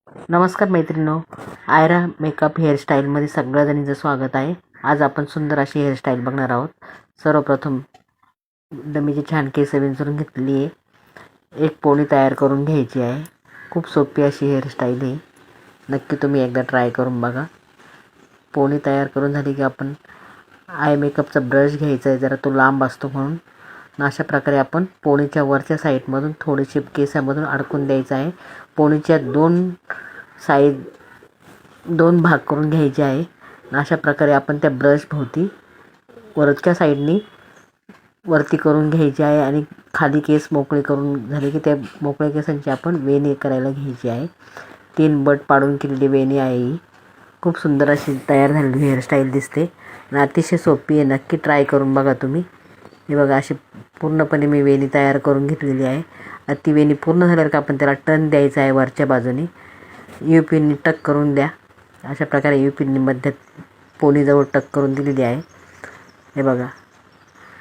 नमस्कार मैत्रिणींनो, आयरा मेकअप हेअरस्टाईलमध्ये सगळ्या स्वागत आहे. आज आपण सुंदर अशी हेअरस्टाईल बघणार आहोत. सर्वप्रथम डमीची छान केस विंचरून घेतलेली आहे. एक पोणी तयार करून घ्यायची आहे. खूप सोपी अशी हेअरस्टाईल आहे. नक्की तुम्ही एकदा ट्राय करून बघा. पोणी तयार करून झाली की आपण आय मेकअपचा ब्रश घ्यायचा आहे. जरा तो लांब असतो म्हणून अशा प्रकारे आपण पोणीच्या वरच्या साईडमधून थोडीशी केसामधून अडकून द्यायचं आहे. पोणीच्या दोन भाग करून घ्यायचे आहे. अशा प्रकारे आपण त्या ब्रश भोवती वरच्या साईडनी वरती करून घ्यायचे आहे आणि खाली केस मोकळे करून झाले की त्या मोकळ्या केसांची आपण वेणी करायला घ्यायची आहे. 3 बट पाडून केलेली वेणी आहे. ही खूप सुंदर अशी तयार झालेली हेअरस्टाईल दिसते आणि अतिशय सोपी आहे. नक्की ट्राय करून बघा तुम्ही. हे बघा, अशी पूर्णपणे मी वेणी तयार करून घेतलेली आहे. ती वेणी पूर्ण झाल्यावर का आपण त्याला टर्न द्यायचा आहे. वरच्या बाजूने पिननी टक करून द्या. अशा प्रकारे पिननी मध्यात पोनीजवळ टक करून दिलेली आहे. हे बघा,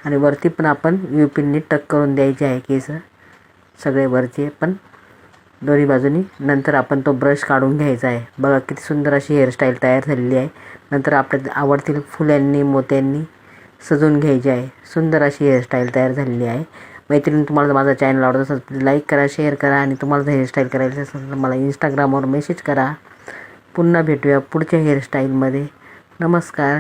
आणि वरती पण आपण पिननी टक करून द्यायचे आहे केस सगळे वरचे पण दोन्ही बाजूनी. नंतर आपण तो ब्रश काढून घ्यायचा आहे. बघा किती सुंदर अशी हेअरस्टाईल तयार झालेली आहे. नंतर आपल्या आवडतील फुलांनी मोत्यांनी सजवून घ्यायची आहे. सुंदर अशी हेअरस्टाईल तयार झालेली आहे. मैत्रिणी, तुम्हाला माझा चॅनल आवडत असेल तर लाईक करा, शेअर करा आणि तुम्हाला जर हेअरस्टाईल करायची असेल तर मला इंस्टाग्रामवर मेसेज करा. पुन्हा भेटूया पुढच्या हेअरस्टाईलमध्ये. नमस्कार.